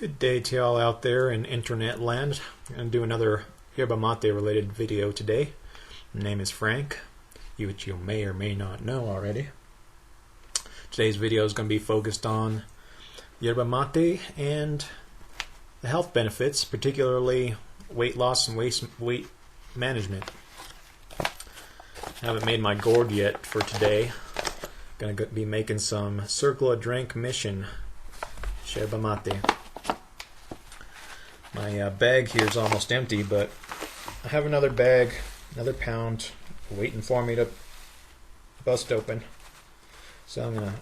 Good day to y'all out there in internet land. I'm going to do another yerba mate related video today. My name is Frank, which you may or may not know already. Today's video is going to be focused on yerba mate and the health benefits, particularly weight loss and weight management. I haven't made my gourd yet for today. Going to be making some circle a drink mission yerba mate. My bag here is almost empty, but I have another bag, another pound, waiting for me to bust open. So I'm going to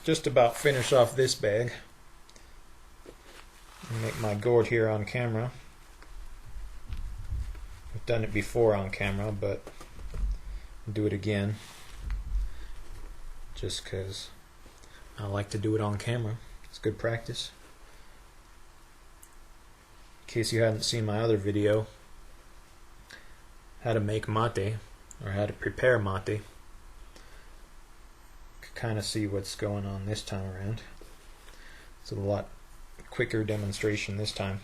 just about finish off this bag and make my gourd here on camera. I've done it before on camera, but I'll do it again just because I like to do it on camera. It's good practice. In case you hadn't seen my other video, how to make mate, or how to prepare mate, you can kind of see what's going on this time around. It's a lot quicker demonstration this time.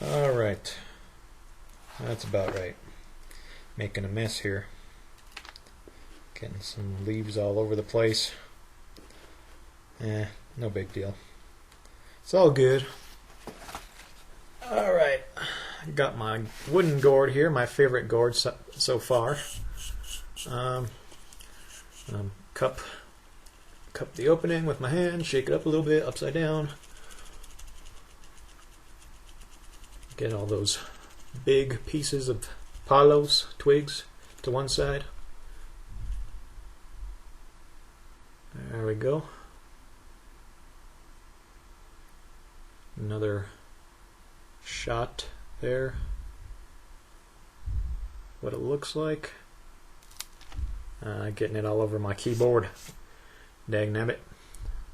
Alright, that's about right. Making a mess here. Getting some leaves all over the place. No big deal. It's all good. Alright, got my wooden gourd here, my favorite gourd so far. Cup the opening with my hand, shake it up a little bit, upside down. Get all those big pieces of palos, twigs, to one side. There we go. Another shot there. What it looks like. Getting it all over my keyboard. Dag nabbit.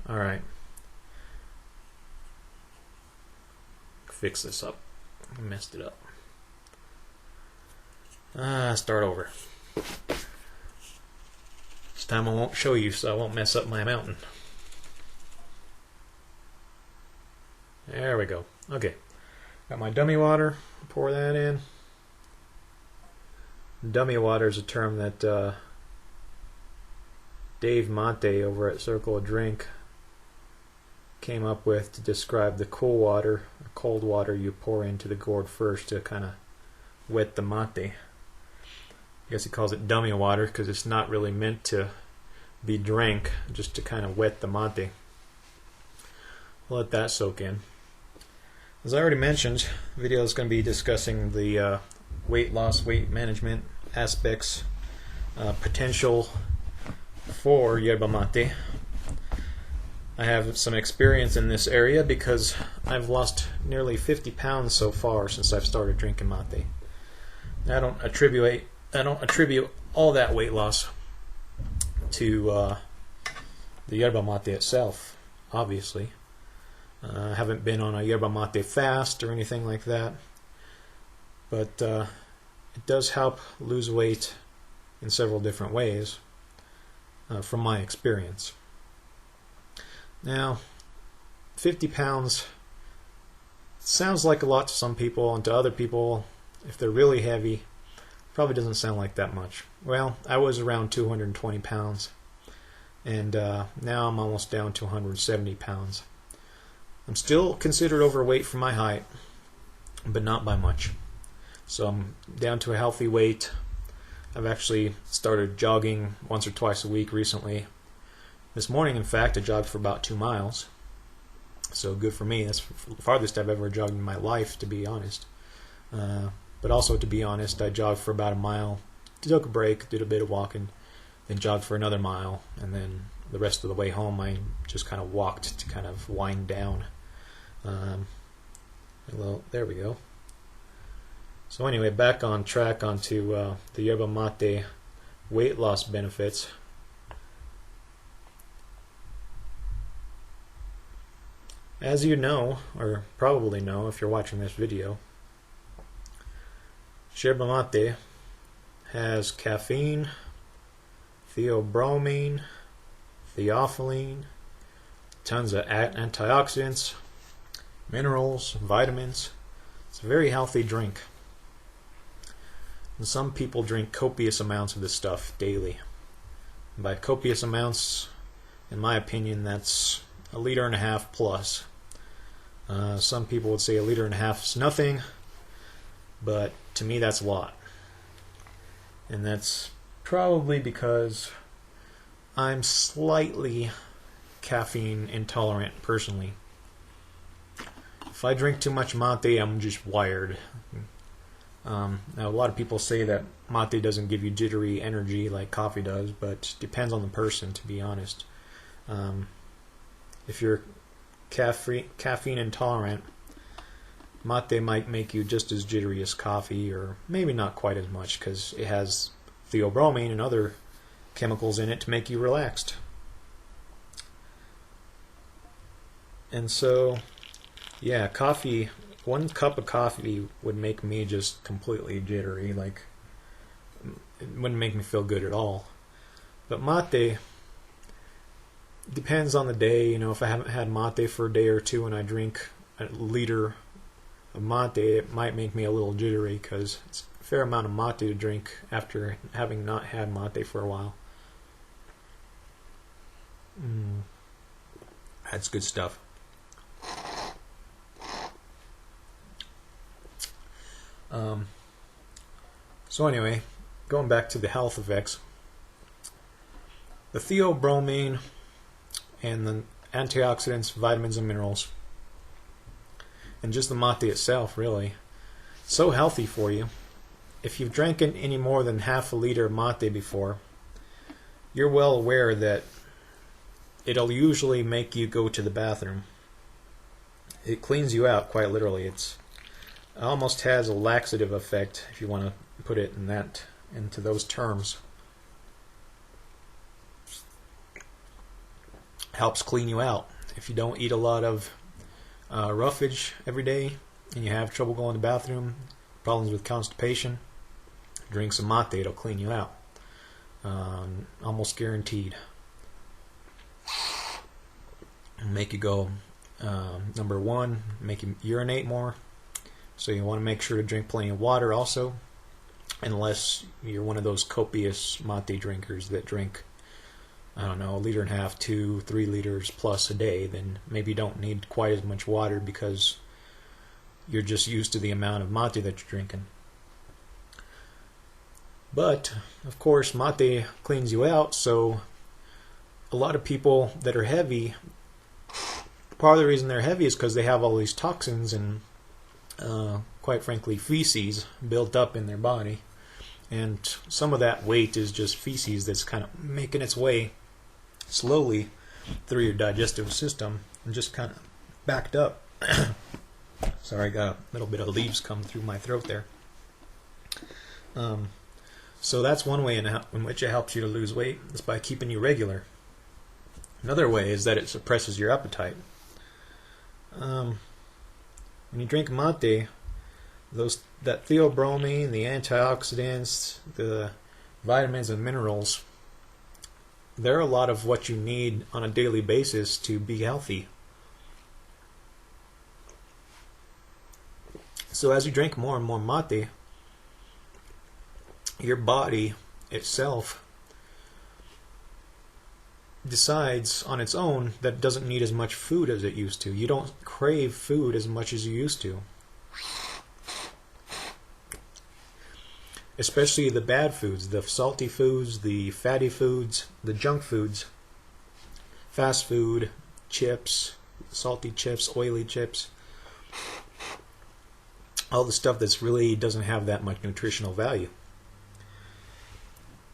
Alright. Fix this up. I messed it up. Start over. This time I won't show you so I won't mess up my mountain. There we go. Okay. Got my dummy water. Pour that in. Dummy water is a term that Dave Monte over at Circle a Drink came up with to describe the cool water, or cold water you pour into the gourd first to kind of wet the mate. I guess he calls it dummy water because it's not really meant to be drank, just to kind of wet the mate. Let that soak in. As I already mentioned, the video is going to be discussing the weight loss, weight management aspects, potential for yerba mate. I have some experience in this area because I've lost nearly 50 pounds so far since I've started drinking mate. I don't attribute all that weight loss to the yerba mate itself, obviously. I haven't been on a yerba mate fast or anything like that, but it does help lose weight in several different ways from my experience. Now, 50 pounds sounds like a lot to some people, and to other people, if they're really heavy, probably doesn't sound like that much. Well, I was around 220 pounds, and now I'm almost down to 170 pounds. I'm still considered overweight for my height, but not by much. So I'm down to a healthy weight. I've actually started jogging once or twice a week recently. This morning, in fact, I jogged for about 2 miles. So good for me. That's the farthest I've ever jogged in my life, to be honest. But also, to be honest, I jogged for about a mile, took a break, did a bit of walking, then jogged for another mile, and then the rest of the way home I just kind of walked to kind of wind down. Well, there we go. So anyway, back on track onto the yerba mate weight loss benefits. As you know, or probably know if you're watching this video, yerba mate has caffeine, theobromine, theophylline, tons of antioxidants, minerals, vitamins. It's a very healthy drink. And some people drink copious amounts of this stuff daily. And by copious amounts, in my opinion, that's 1.5 liters plus. Some people would say 1.5 liters is nothing, but to me that's a lot. And that's probably because I'm slightly caffeine intolerant personally. If I drink too much mate, I'm just wired. Now a lot of people say that mate doesn't give you jittery energy like coffee does, but it depends on the person, to be honest. If you're caffeine intolerant, mate might make you just as jittery as coffee, or maybe not quite as much, because it has theobromine and other chemicals in it to make you relaxed. And so, yeah, coffee, 1 cup of coffee would make me just completely jittery, like it wouldn't make me feel good at all. But mate depends on the day. If I haven't had mate for a day or two and I drink a liter of mate, it might make me a little jittery, because it's a fair amount of mate to drink after having not had mate for a while. That's good stuff. So anyway, going back to the health effects, the theobromine and the antioxidants, vitamins and minerals, and just the mate itself, really, so healthy for you. If you've drank any more than half a liter of mate before, you're well aware that it'll usually make you go to the bathroom. It cleans you out, quite literally. It almost has a laxative effect, if you want to put it into those terms. Helps clean you out. If you don't eat a lot of roughage every day and you have trouble going to the bathroom, problems with constipation, drink some mate, it'll clean you out. Almost guaranteed. Make you go, number 1, make you urinate more. So you want to make sure to drink plenty of water also, unless you're one of those copious mate drinkers that drink, I don't know, 1.5 liters, 2, 3 liters plus a day. Then maybe you don't need quite as much water because you're just used to the amount of mate that you're drinking. But of course mate cleans you out, so a lot of people that are heavy, part of the reason they're heavy is because they have all these toxins and quite frankly feces built up in their body, and some of that weight is just feces that's kind of making its way slowly through your digestive system and just kind of backed up. Sorry, I got a little bit of leaves come through my throat there. So that's one way in which it helps you to lose weight, is by keeping you regular. Another way is that it suppresses your appetite. When you drink mate, that theobromine, the antioxidants, the vitamins and minerals, they're a lot of what you need on a daily basis to be healthy. So as you drink more and more mate, your body itself decides on its own that it doesn't need as much food as it used to. You don't crave food as much as you used to. Especially the bad foods, the salty foods, the fatty foods, the junk foods, fast food, chips, salty chips, oily chips, all the stuff that's really doesn't have that much nutritional value.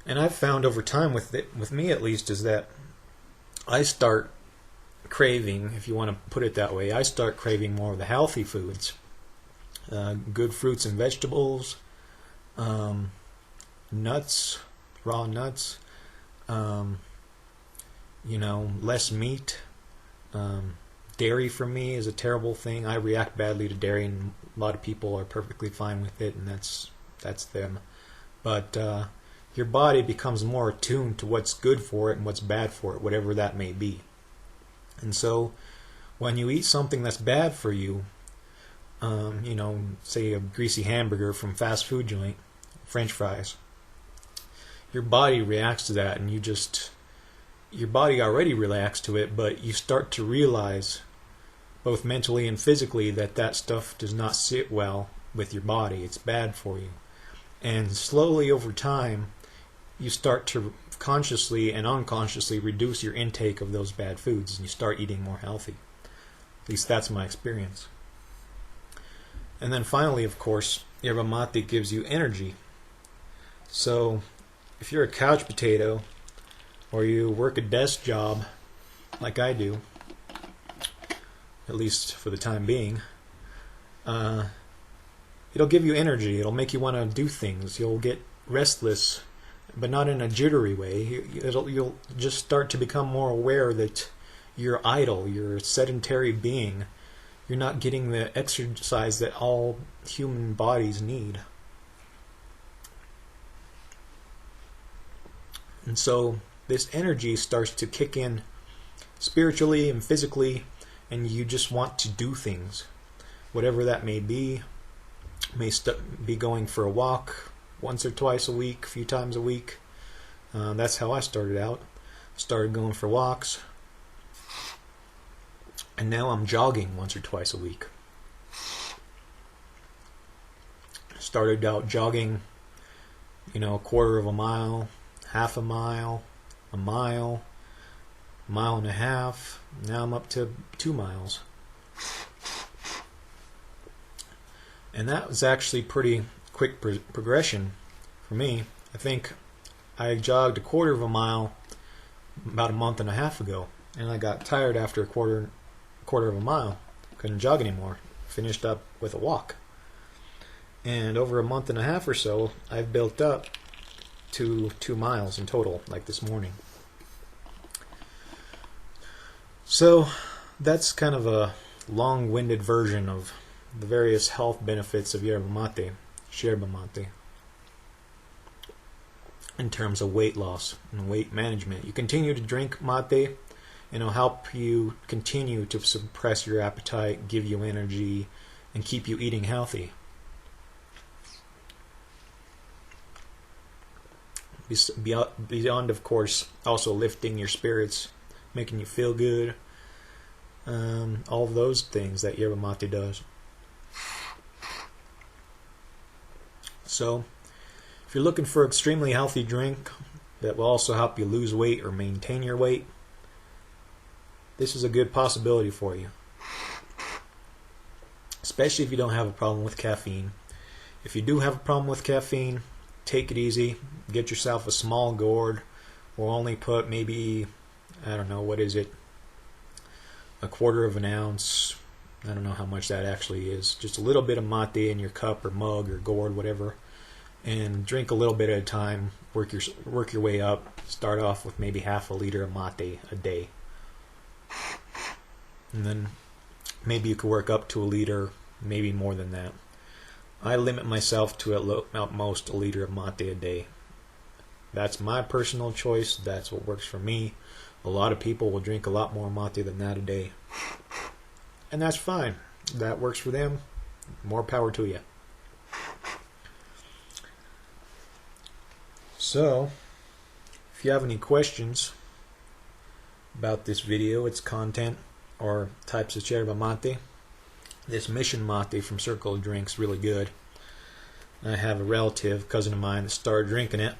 And I've found over time with me at least, is that I start craving, if you want to put it that way, I start craving more of the healthy foods, good fruits and vegetables, nuts, raw nuts, less meat. Dairy for me is a terrible thing. I react badly to dairy, and a lot of people are perfectly fine with it, and that's them. But your body becomes more attuned to what's good for it and what's bad for it, whatever that may be. And so when you eat something that's bad for you, say a greasy hamburger from fast food joint, French fries, your body reacts to that, and your body already reacts to it, but you start to realize, both mentally and physically, that stuff does not sit well with your body. It's bad for you. And slowly over time, you start to consciously and unconsciously reduce your intake of those bad foods, and you start eating more healthy. At least that's my experience. And then finally, of course, yerba mate gives you energy. So if you're a couch potato, or you work a desk job like I do, at least for the time being, it'll give you energy. It'll make you want to do things. You'll get restless, but not in a jittery way. You'll just start to become more aware that you're idle, you're a sedentary being. You're not getting the exercise that all human bodies need. And so this energy starts to kick in spiritually and physically, and you just want to do things, whatever that may be. May be going for a walk once or twice a week, a few times a week. That's how I started out. Started going for walks, and now I'm jogging once or twice a week. Started out jogging, a quarter of a mile, half a mile, a mile, mile and a half. Now I'm up to 2 miles. And that was actually pretty quick progression for me. I think I jogged a quarter of a mile about a month and a half ago, and I got tired after a quarter of a mile. Couldn't jog anymore. Finished up with a walk. And over a month and a half or so, I've built up to 2 miles in total, like this morning. So that's kind of a long-winded version of the various health benefits of yerba mate, in terms of weight loss and weight management. You continue to drink mate, and it'll help you continue to suppress your appetite, give you energy, and keep you eating healthy. Beyond, of course, also lifting your spirits, making you feel good, all those things that yerba mate does. So, if you're looking for an extremely healthy drink that will also help you lose weight or maintain your weight, this is a good possibility for you. Especially if you don't have a problem with caffeine. If you do have a problem with caffeine, take it easy. Get yourself a small gourd. We'll only put maybe, I don't know, what is it? A quarter of an ounce. I don't know how much that actually is. Just a little bit of mate in your cup or mug or gourd, whatever. And drink a little bit at a time. Work your way up. Start off with maybe half a liter of mate a day. And then maybe you could work up to a liter, maybe more than that. I limit myself to at most a liter of mate a day. That's my personal choice. That's what works for me. A lot of people will drink a lot more mate than that a day. And that's fine. That works for them. More power to you. So, if you have any questions about this video, its content, or types of yerba mate, this mission mate from Circle of Drinks really good. I have a relative, cousin of mine, that started drinking it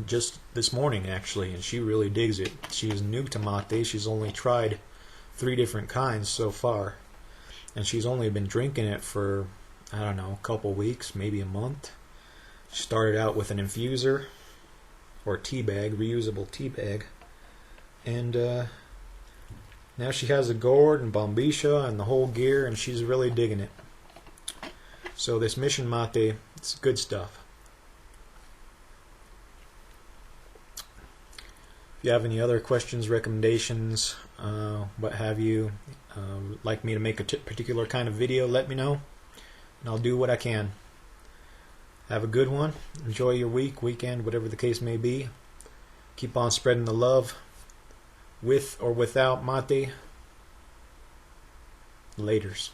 just this morning actually, and she really digs it. She's new to mate. She's only tried 3 different kinds so far, and she's only been drinking it for, I don't know, a couple weeks, maybe a month. She started out with an infuser or tea bag, reusable tea bag, and now she has a gourd and bombisha and the whole gear, and she's really digging it. So this mission mate, it's good stuff. If you have any other questions, recommendations, what have you, like me to make a particular kind of video, let me know, and I'll do what I can. Have a good one. Enjoy your week, weekend, whatever the case may be. Keep on spreading the love. with or without mate, laters.